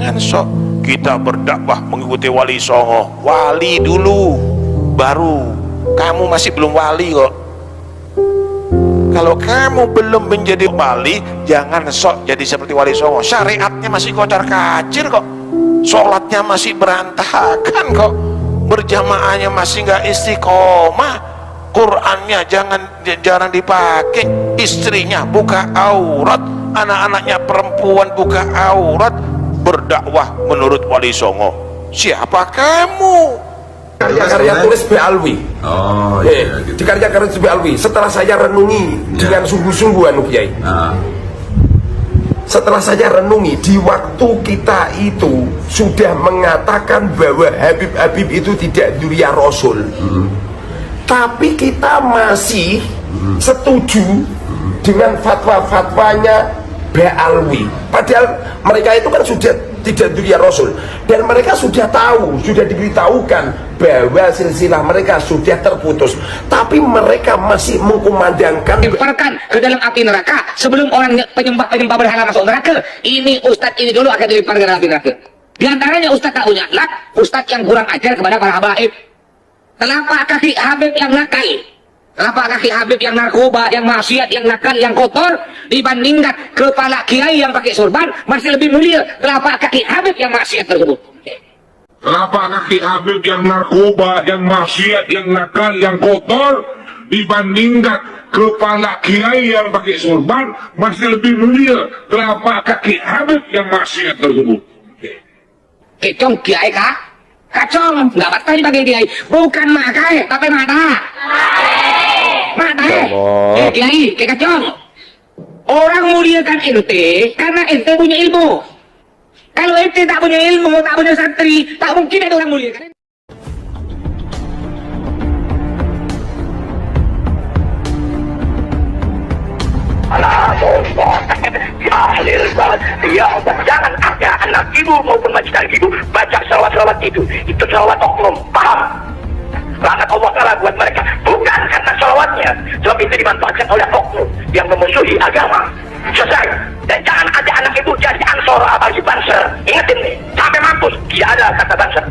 Jangan sok kita berdakwah mengikuti wali songo. Wali dulu, baru. Kamu masih belum wali kok. Kalau kamu belum menjadi wali, jangan sok jadi seperti wali songo. Syariatnya masih kocar kacir kok, sholatnya masih berantakan kok, berjamaahnya masih nggak istiqomah, Qurannya jarang dipakai, istrinya buka aurat, anak-anaknya perempuan buka aurat. Berdakwah menurut wali songo. Siapa kamu? Karya-karya tulis B. Alwi. Oh iya gitu. Di karya-karya tulis B. Alwi, setelah saya renungi dengan sungguh-sungguh anu Kiai. Setelah saya renungi, di waktu kita itu sudah mengatakan bahwa Habib itu tidak dzurriyyah Rasul. Tapi kita masih setuju dengan fatwa-fatwanya B. Alwi. Padahal mereka itu kan sudah tidak dzurriyyah Rasul, dan mereka sudah tahu, sudah diberitahukan bahwa silsilah mereka sudah terputus, tapi mereka masih mengkumandangkan dilemparkan ke dalam api neraka sebelum orang penyembah berhala masuk neraka. Ini ustadz ini dulu akan dilemparkan ke dalam api neraka. Di antaranya ustadz tahunya lah, ustadz yang kurang ajar kepada para habaib. Telapak kaki Habib yang nakal, telapak kaki Habib yang narkoba, yang maksiat, yang nakal, yang kotor, dibandingkan kepala kiai yang pakai sorban, masih lebih mulia telapak kaki Habib yang maksiat tersebut. Telapak kaki Habib yang narkoba, yang maksiat, yang nakal, yang kotor, dibandingkan kepala kiai yang pakai sorban, masih lebih mulia telapak kaki Habib yang maksiat tersebut. Kecong kiai kah? Kacong, nggak patah dipakai kiai, bukan makai, tapi mata. Mata, kiai, kayak kacong. Orang muliakan ente karena ente punya ilmu. Kalau ente tak punya ilmu, tak punya santri, tak mungkin ada orang muliakan. Jangan ada anak ibu maupun majikan ibu baca salawat-salawat itu salawat oknum, paham? Laknat Allah Ta'ala buat mereka, bukan karena salawatnya, sebab itu dimanfaatkan oleh oknum yang memusuhi agama. Selesai. Dan jangan ada anak ibu jadi ansor bagi banser. Ingetin nih, sampai mampus tidak ada kata banser.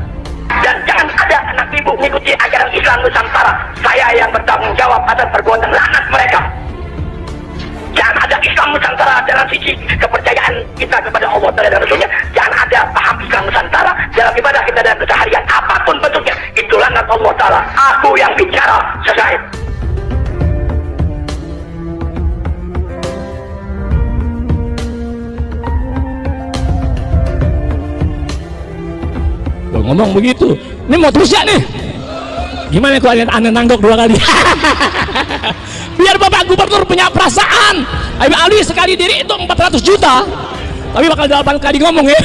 Dan jangan ada anak ibu mengikuti ajaran Islam Nusantara. Saya yang bertanggung jawab atas perbuatan laknat mereka. Jangan ada Islam Nusantara dalam sisi kepercayaan kita kepada Allah dan Rasulnya. Jangan ada paham Islam Nusantara dalam ibadah kita dan keseharian apapun bentuknya. Itu laknat Allah Ta'ala. Aku yang bicara. Selesai. Ngomong begitu, ini mau terus ya nih? Gimana kalau aneh nanggok 2 kali? Biar Bapak Gubernur punya perasaan. Habib Alwi sekali diri itu 400 juta, tapi bakal 8 kali ngomong ya.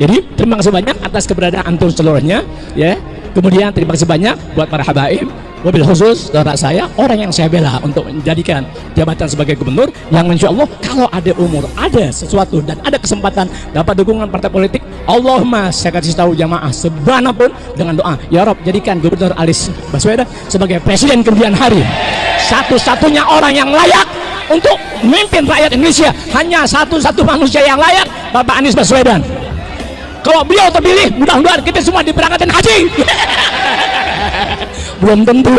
Jadi terima kasih banyak atas keberadaan antum seluruhnya ya. Kemudian terima kasih banyak buat para habaib, wabil khusus saudara saya, orang yang saya bela untuk menjadikan jabatan sebagai gubernur, yang insya Allah kalau ada umur, ada sesuatu dan ada kesempatan dapat dukungan partai politik, Allahumma saya kasih tahu jamaah sebanapun dengan doa, ya Rob jadikan Gubernur Anies Baswedan sebagai presiden kemudian hari. Satu-satunya orang yang layak untuk memimpin rakyat Indonesia, hanya satu-satu manusia yang layak, Bapak Anies Baswedan. Kalau beliau terpilih, mudah-mudahan kita semua diberangkatkan haji. Belum tentu.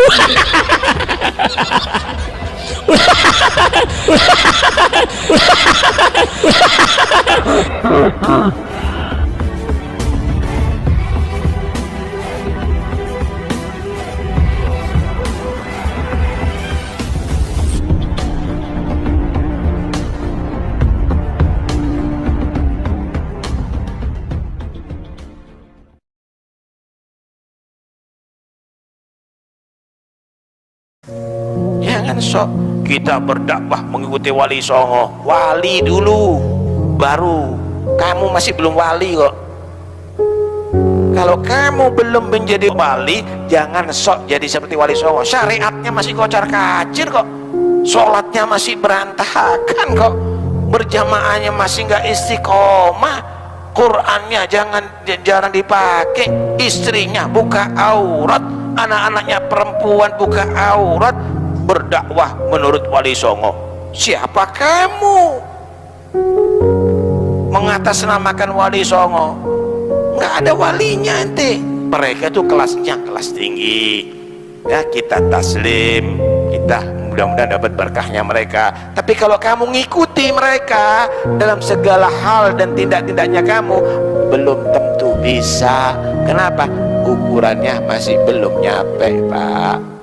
Jangan sok kita berdakwah mengikuti wali songo. Wali dulu, baru. Kamu masih belum wali kok. Kalau kamu belum menjadi wali, jangan sok jadi seperti wali songo. Syariatnya masih kocar kacir kok, sholatnya masih berantakan kok, berjamaahnya masih nggak istiqomah, Qurannya jarang dipakai, istrinya buka aurat, anak-anaknya perempuan buka aurat. Berdakwah menurut wali songo. Siapa kamu? mengatasnamakan wali songo. Nggak ada walinya ente. Mereka tuh kelasnya kelas tinggi. Ya kita taslim, kita mudah-mudahan dapat berkahnya mereka. Tapi kalau kamu ngikuti mereka dalam segala hal dan tindak-tindaknya kamu, belum tentu bisa. Kenapa? Ukurannya masih belum nyampe, Pak.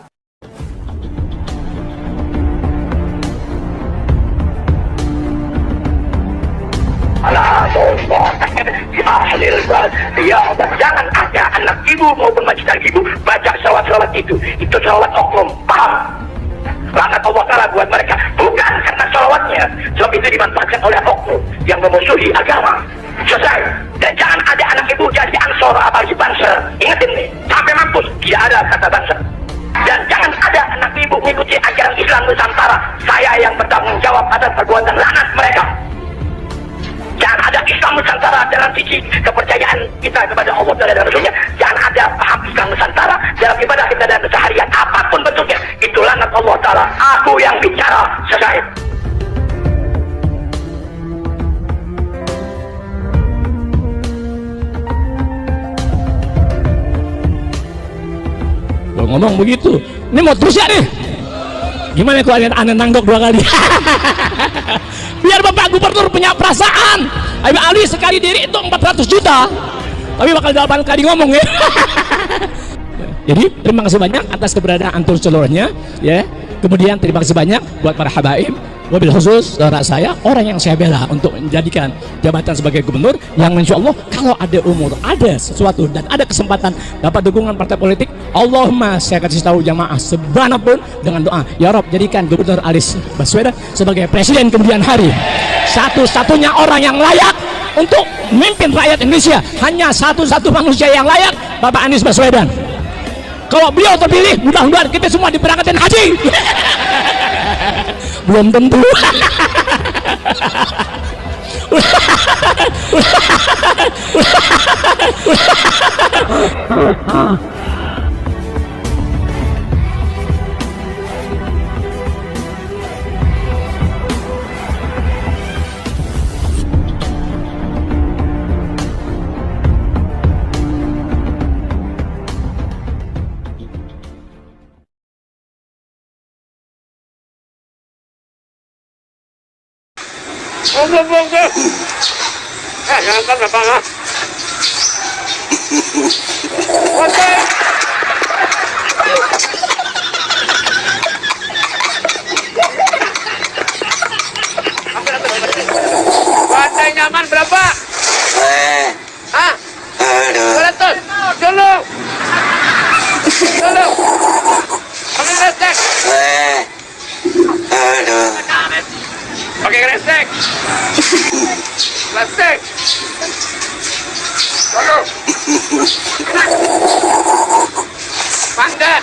Jangan ada anak ibu maupun majikan ibu baca salawat-salawat itu salawat oknum, paham? Laknat Allah Ta'ala buat mereka, bukan karena salawatnya, sebab itu dimanfaatkan oleh oknum yang memusuhi agama. Selesai. Dan jangan ada anak ibu jadi ansor apalagi bangsa. Ingatin nih, sampai mampus tidak ada kata bangsa. Dan jangan ada anak ibu mengikuti ajaran Islam Nusantara. Saya yang bertanggung jawab atas perbuatan laknat mereka. Jangan ada Islam Nusantara dalam sisi kepercayaan kita kepada Allah dan Rasulnya. Jangan ada paham Islam Nusantara dalam ibadah kita dan seharian apapun bentuknya. Itu laknat Allah Ta'ala. Aku yang bicara. Selesai. Lo ngomong begitu, ini mau terus ya nih. Gimana kalau aneh nanggok 2 kali? Biar Bapak Gubernur punya perasaan. Habib Ali sekali diri itu 400 juta. Tapi bakal 8 kali ngomong ya. Jadi terima kasih banyak atas keberadaan antum seluruhnya ya. Kemudian terima kasih banyak buat para habaib. Wabil khusus saudara saya, orang yang saya bela untuk menjadikan jabatan sebagai gubernur, yang insya Allah kalau ada umur, ada sesuatu dan ada kesempatan dapat dukungan partai politik, Allahumma saya kasih tahu jamaah sebanapun dengan doa, ya Rob jadikan Gubernur Anies Baswedan sebagai presiden kemudian hari. Satu-satunya orang yang layak untuk memimpin rakyat Indonesia, hanya satu-satu manusia yang layak, Bapak Anies Baswedan. Kalau beliau terpilih, mudah-mudahan kita semua diberangkatkan haji. Belum tentu. Jangan Bapak. Pantai nyaman berapa? Hah? 200. Dulu. Pakai resek. Pakai resek. Plastik. Dulu. Pangkat.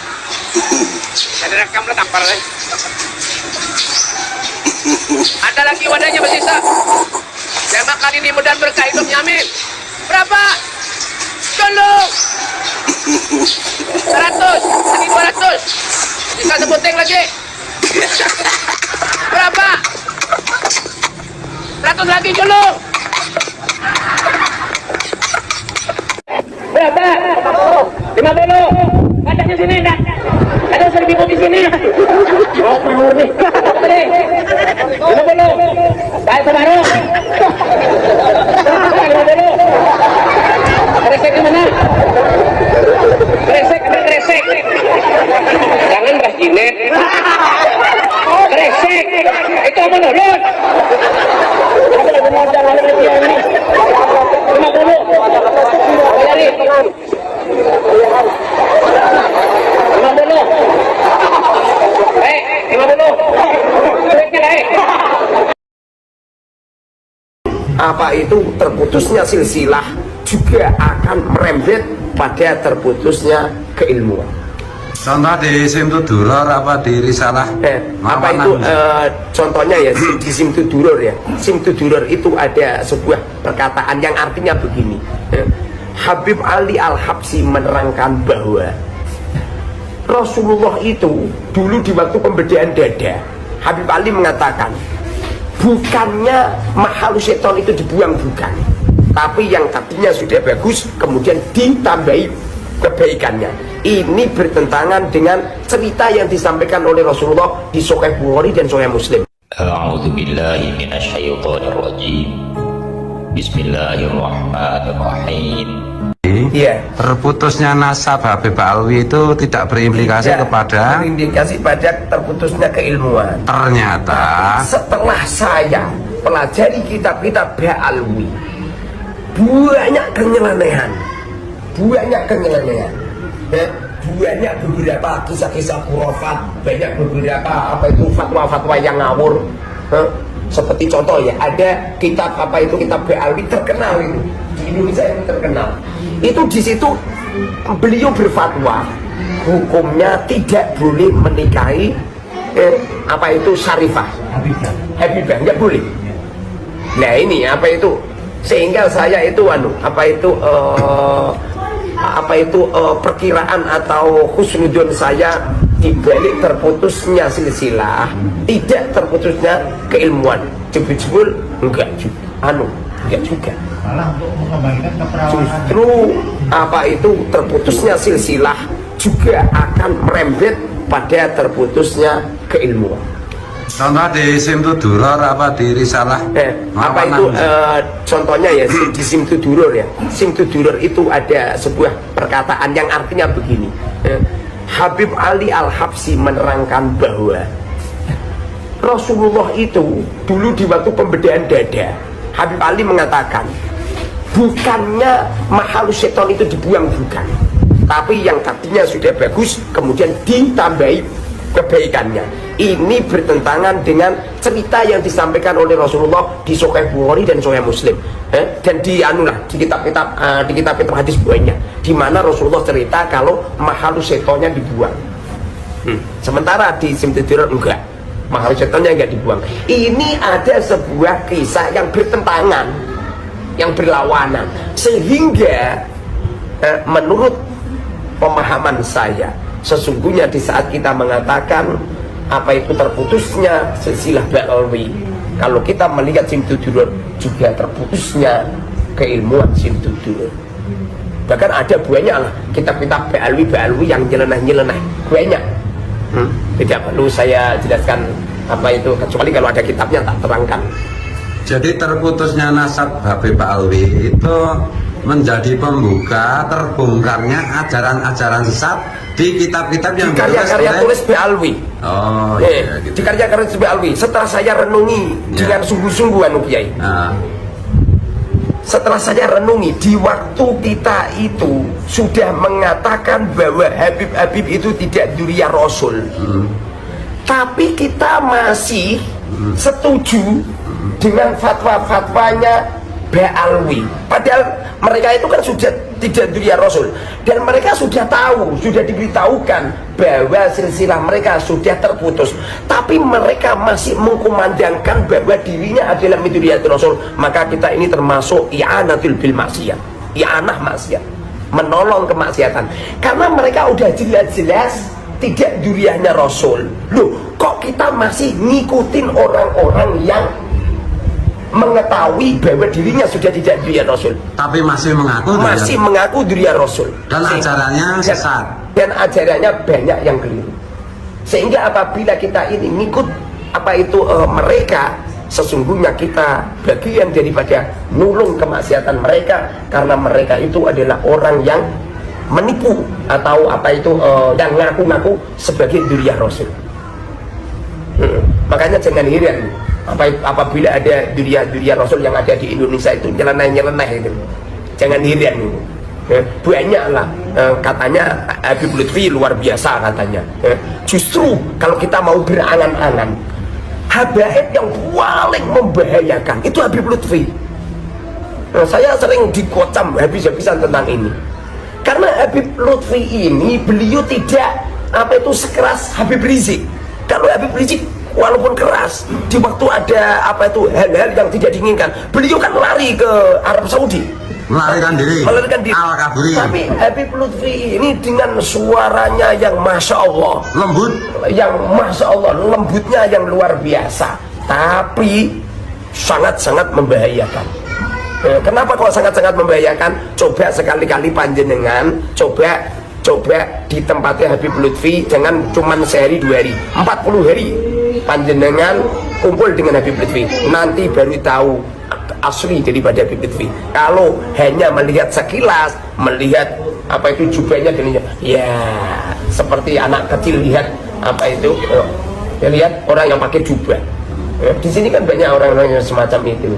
Ada rekam lah tampar lagi. Ada lagi wadahnya bersisa. Saya makan ini mudah berkah hidupnya, amin. Berapa? Dulu. 100. Lagi 200. Bisa sebuting lagi. Berapa? 100 lagi dulu. Berapa? 50. Katanya sini enggak? Ada 1.000 di sini. Oh, mau nih. 50. Baik separuh. 50. Kresek di mana? Kresek, kresek. Jangan Mas Jinet. Kresek. Itu menurun. Aku lagi modal lagi ini. 50. Jadi 50. 50. Apa itu terputusnya silsilah juga akan merembet pada terputusnya keilmuan. Contoh di Simtu Duror apa di Risalah? Apa itu contohnya ya di Simtu Duror ya. Simtu Duror itu ada sebuah perkataan yang artinya begini. Habib Ali Al-Habsyi menerangkan bahwa Rasulullah itu dulu di waktu pembedaan dada, Habib Ali mengatakan, bukannya mahal seton itu dibuang, bukan, tapi yang tadinya sudah bagus kemudian ditambahi kebaikannya. Ini bertentangan dengan cerita yang disampaikan oleh Rasulullah di Sahih Bukhari dan Sahih Muslim. A'udzu billahi minasyaitonir rajim. Bismillahirrahmanirrahim. Iya. Terputusnya nasab Habib Alwi itu tidak berimplikasi kepada berindikasi pada terputusnya keilmuan. ternyata Setelah saya pelajari kitab-kitab Ba'alwi, banyak kenyelenehan, ya, banyak beberapa kisah-kisah khurafat, banyak beberapa fatwa-fatwa yang ngawur. Seperti contoh ya, ada kitab kitab Ba'alwi terkenal itu di Indonesia, itu terkenal. Itu di situ beliau berfatwa hukumnya tidak boleh menikahi Syarifah, Habibah, nggak boleh. Nah ini sehingga saya itu perkiraan atau husnudon saya dibalik terputusnya silsilah, tidak terputusnya keilmuan, jebul enggak juga. Justru terputusnya silsilah juga akan merembet pada terputusnya keilmuan. contoh di Simtuduror apa di Risalah Contohnya ya di Simtuduror ya. Simtuduror itu ada sebuah perkataan yang artinya begini. Habib Ali Al-Habsyi menerangkan bahwa Rasulullah itu dulu di waktu pembedaan dada, Habib Ali mengatakan bukannya mahal seton itu dibuang, bukan, tapi yang tadinya sudah bagus kemudian ditambahi kebaikannya. Ini bertentangan dengan cerita yang disampaikan oleh Rasulullah di Sahih Bukhari dan Sahih Muslim, dan di kitab-kitab hadis banyak di mana Rasulullah cerita kalau mahal setonnya dibuang. Sementara di Simtuduror enggak, mahal setonnya enggak dibuang. Ini ada sebuah kisah yang bertentangan, yang berlawanan, sehingga menurut pemahaman saya, sesungguhnya di saat kita mengatakan terputusnya silsilah Ba'alwi, kalau kita melihat Simtuduror juga terputusnya keilmuan Simtuduror. Bahkan ada banyak lah kitab-kitab Ba'alwi yang nyeleneh banyak. Tidak perlu saya jelaskan kecuali kalau ada kitabnya tak terangkan. Jadi terputusnya nasab Habib Alwi itu menjadi pembuka terbongkarnya ajaran-ajaran sesat di kitab-kitab yang di karya-karya tulis Ba'alwi. Oh iya, gitu. Di karya-karya tulis Ba'alwi. Setelah saya renungi dengan sungguh-sungguh Kiai. Setelah saya renungi, di waktu kita itu sudah mengatakan bahwa Habib itu tidak dzurriyyah Rasul, tapi kita masih setuju dengan fatwa-fatwanya Ba'alwi. Padahal mereka itu kan sudah tidak dzurriyyah Rasul, dan mereka sudah tahu, sudah diberitahukan bahwa silsilah mereka sudah terputus, tapi mereka masih mengkumandangkan bahwa dirinya adalah min dzurriyyatir Rasul. Maka kita ini termasuk i'anatul bil maksiyah, i'anah maksiat, menolong kemaksiatan, karena mereka udah jelas-jelas tidak dzurriyyahnya Rasul. Loh, kok kita masih ngikutin orang-orang yang mengetahui bahwa dirinya sudah tidak dzurriyyah Rasul, tapi masih mengaku dzurriyyah Rasul, dan ajarannya sesat, dan ajarannya banyak yang keliru. Sehingga apabila kita ini ngikut mereka, sesungguhnya kita bagian daripada nulung kemaksiatan mereka, karena mereka itu adalah orang yang menipu atau yang ngaku-ngaku sebagai dzurriyyah Rasul. Makanya jangan heran apabila ada dzurriyyah Rasul yang ada di Indonesia itu nyeleneh itu. Jangan heran itu. Banyaklah katanya Habib Lutfi luar biasa katanya. Justru kalau kita mau berangan-angan, habaib yang paling membahayakan itu Habib Lutfi. Saya sering dikocam habis-habisan tentang ini, karena Habib Lutfi ini beliau tidak sekeras Habib Rizik. Kalau Habib Rizik walaupun keras, di waktu ada hal-hal yang tidak diinginkan, beliau kan lari ke Arab Saudi, melarikan diri. Tapi Habib Lutfi ini dengan suaranya yang masya Allah lembut, lembutnya yang luar biasa, tapi sangat-sangat membahayakan. Kenapa kok sangat-sangat membahayakan? Coba sekali-kali panjenengan coba di tempatnya Habib Lutfi, jangan cuman sehari 2 hari, 40 hari panjenengan kumpul dengan Habib Lutfi, nanti baru tahu asli daripada Habib Lutfi. Kalau hanya melihat sekilas, melihat apa itu jubahnya dan ya seperti anak kecil lihat apa itu, ya lihat orang yang pakai jubah. Di sini kan banyak orang-orang yang semacam itu.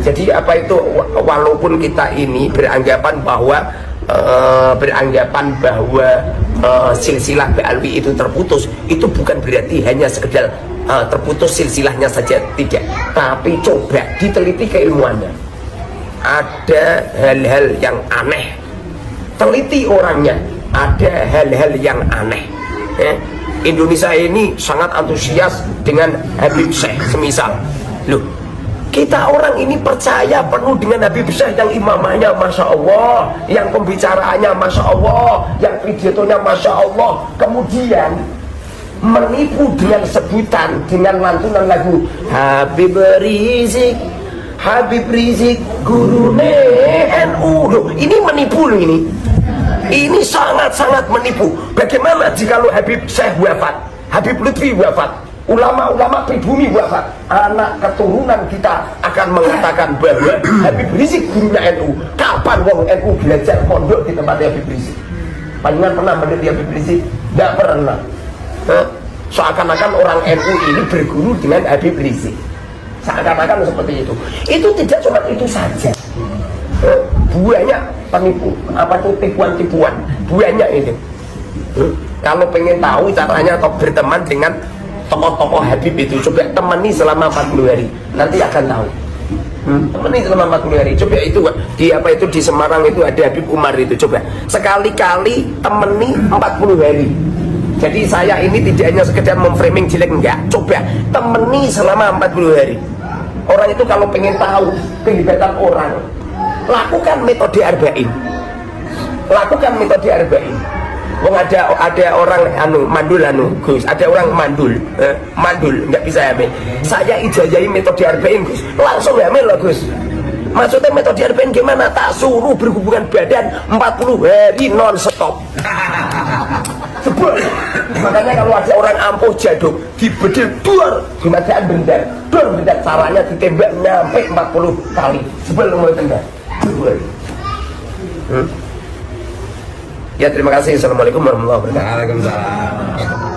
Jadi apa itu, walaupun kita ini beranggapan bahwa silsilah Ba'alwi itu terputus, itu bukan berarti hanya sekedar terputus silsilahnya saja, tidak. Tapi coba diteliti keilmuannya, ada hal-hal yang aneh, teliti orangnya, ada hal-hal yang aneh. Indonesia ini sangat antusias dengan Habib Syekh semisal. Loh, kita orang ini percaya penuh dengan Habib Syekh yang imamahnya Masya Allah, yang pembicaraannya Masya Allah, yang pidatonya Masya Allah, kemudian menipu dengan sebutan, dengan lantunan lagu Habib Rizik guru NU. Loh, ini menipu loh ini. Ini sangat-sangat menipu. Bagaimana jika Habib Syekh wafat, Habib Lutfi wafat, ulama-ulama pribumi wafat, anak keturunan kita akan mengatakan bahwa Habib Rizik gurunya NU. Kapan wong NU belajar pondok di tempatnya Habib Rizik? Panjenengan pernah meneliti Habib Rizik? Tidak pernah. Seakan-akan orang NU ini berguru dengan Habib Rizik, seakan-akan seperti itu. Itu tidak cuma itu saja, banyak penipu, apa itu tipuan-tipuan, banyak ini. Kalau pengen tahu caranya atau berteman dengan tokoh-tokoh Habib itu, coba temani selama 40 hari, nanti akan tahu. Temani selama 40 hari, coba itu di apa itu di Semarang itu ada Habib Umar itu, coba sekali-kali temani 40 hari. Jadi saya ini tidak hanya sekedar memframing jelek, enggak, coba temani selama 40 hari. Orang itu kalau pengen tahu kehebatan orang, lakukan metode arba'in. Lakukan metode arba'in. Wong ada orang mandul Gus, ada orang mandul nggak bisa hamil. Saya ijazahi metode arba'in Gus, langsung hamil loh Gus. Maksudnya metode arba'in gimana? Tak suruh berhubungan badan 40 hari non stop. Sebel. Makanya kalau ada orang ampuh jaduk dibedil dor, dimadaan benda caranya ditembak nyampe 40 kali. Sebel mulai tenda. Ya terima kasih. Assalamualaikum warahmatullahi wabarakatuh. Waalaikumsalam.